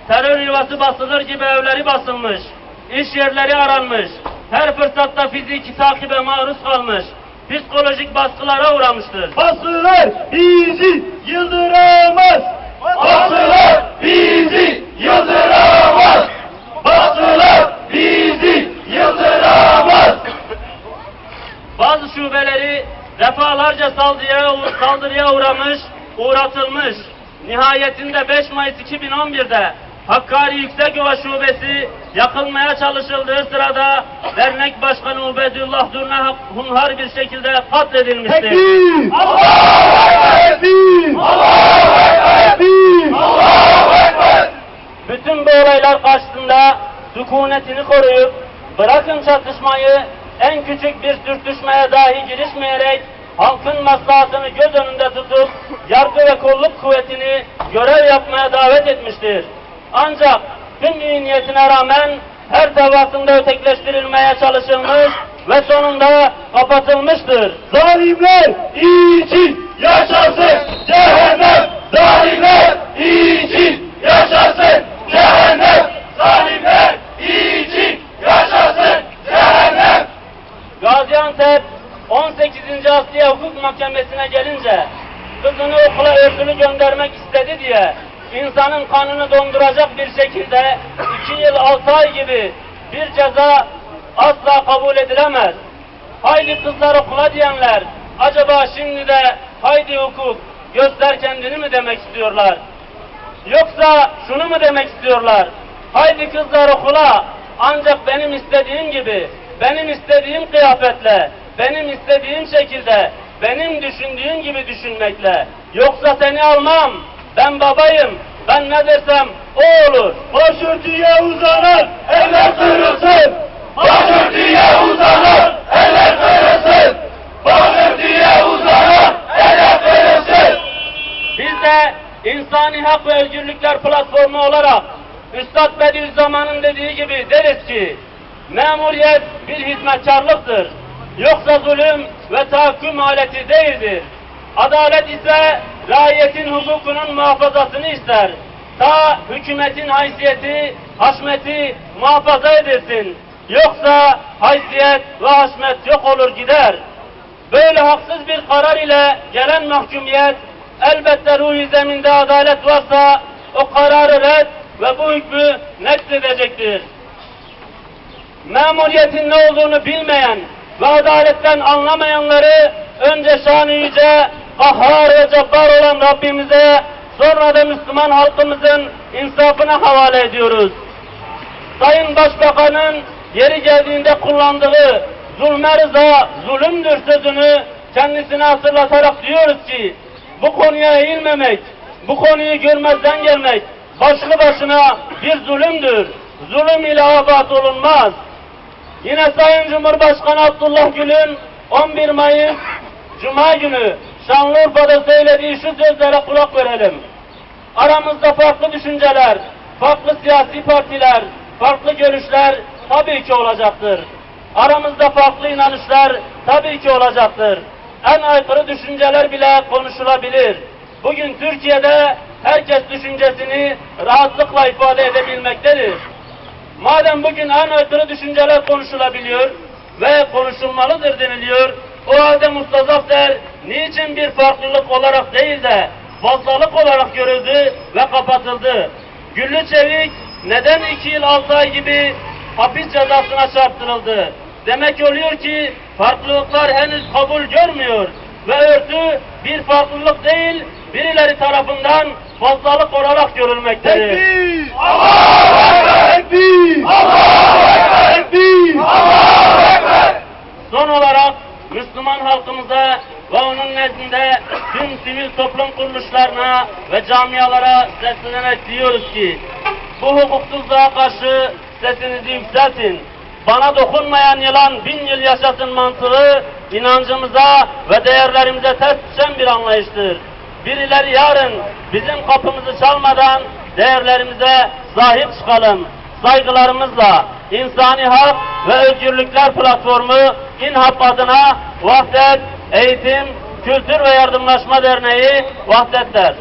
terör yuvası basılır gibi evleri basılmış, iş yerleri aranmış, her fırsatta fiziki takibe maruz kalmış, psikolojik baskılara uğramıştır. Basılar bizi yıldıramaz. Basılar bizi yıldıramaz. Basılar bizi yıldıramaz. Bazı şubeleri defalarca saldırıya uğratılmış. Nihayetinde 5 Mayıs 2011'de Hakkari Yüksekova Şubesi yakılmaya çalışıldığı sırada dernek başkanı Ubedullah Durna hunhar bir şekilde katledilmiştir. Tekbir! Allahu Ekber! Allahu Ekber! Allahu Ekber! Bütün bu olaylar karşısında sükunetini koruyup bırakın çatışmayı, en küçük bir sürtüşmeye dahi girişmeyerek halkın maslahatını göz önünde tutup yargı ve kolluk kuvvetini görev yapmaya davet etmiştir. Ancak tüm iyi niyetine rağmen her defasında ötekileştirilmeye çalışılmış ve sonunda kapatılmıştır. Zalimler için yaşasın cehennem! Zalimler için yaşasın cehennem! Zalimler için yaşasın cehennem! Gaziantep 18. Asliye Hukuk Mahkemesi'ne gelince kızını okula örtülü göndermek istedi diye insanın kanını donduracak bir şekilde 2 yıl 6 ay gibi bir ceza asla kabul edilemez. Haydi kızlar okula diyenler acaba şimdi de haydi hukuk göster kendini mi demek istiyorlar? Yoksa şunu mu demek istiyorlar? Haydi kızlar okula ancak benim istediğim gibi, benim istediğim kıyafetle, benim istediğim şekilde, benim düşündüğüm gibi düşünmekle. Yoksa seni almam, ben babayım, ben ne dersem o olur. Başörtüye uzanan eller kırılsın! Başörtüye uzanan eller kırılsın! Başörtüye uzanan eller kırılsın! Biz de İnsani Hak ve Özgürlükler Platformu olarak Üstad Bediüzzaman'ın dediği gibi deriz ki memuriyet bir hizmetkarlıktır. Yoksa zulüm ve tahakküm aleti değildir. Adalet ise raiyetin hukukunun muhafazasını ister. Ta hükümetin haysiyeti, haşmeti muhafaza edilsin. Yoksa haysiyet ve haşmet yok olur gider. Böyle haksız bir karar ile gelen mahkumiyet elbette ruh-i zeminde adalet varsa o kararı red ve bu hükmü nesedecektir. Memuriyetin ne olduğunu bilmeyen ve adaletten anlamayanları önce şan-ı yüce, kahhar ve cebbar olan Rabbimize, sonra da Müslüman halkımızın insafına havale ediyoruz. Sayın Başbakan'ın yeri geldiğinde kullandığı zulme rıza zulümdür sözünü kendisine hatırlatarak diyoruz ki bu konuya eğilmemek, bu konuyu görmezden gelmek başlı başına bir zulümdür. Zulüm ile abat olunmaz. Yine Sayın Cumhurbaşkanı Abdullah Gül'ün 11 Mayıs Cuma günü Şanlıurfa'da söylediği şu sözlere kulak verelim. Aramızda farklı düşünceler, farklı siyasi partiler, farklı görüşler tabii ki olacaktır. Aramızda farklı inanışlar tabii ki olacaktır. En aykırı düşünceler bile konuşulabilir. Bugün Türkiye'de herkes düşüncesini rahatlıkla ifade edebilmektedir. Madem bugün en aykırı düşünceler konuşulabiliyor ve konuşulmalıdır deniliyor, o halde Mustafa Zafer niçin bir farklılık olarak değil de fazlalık olarak görüldü ve kapatıldı? Güllü Çevik neden 2 yıl 6 ay gibi hapis cezasına çarptırıldı? Demek oluyor ki farklılıklar henüz kabul görmüyor ve örtü bir farklılık değil, birileri tarafından fazlalık olarak görülmektedir. Tekbir! Allahu Ekber! Allahu Ekber! Allahu Ekber! Son olarak Müslüman halkımıza ve onun nezdinde tüm sivil toplum kuruluşlarına ve camialara seslenerek diyoruz ki bu hukuksuzluğa karşı sesinizi yükseltin. Bana dokunmayan yılan 1000 yıl yaşasın mantığı inancımıza ve değerlerimize ters düşen bir anlayıştır. Birileri yarın bizim kapımızı çalmadan değerlerimize sahip çıkalım. Saygılarımızla İnsani Hak ve Özgürlükler Platformu İNHAP adına Vahdet, Eğitim, Kültür ve Yardımlaşma Derneği Vahdetler.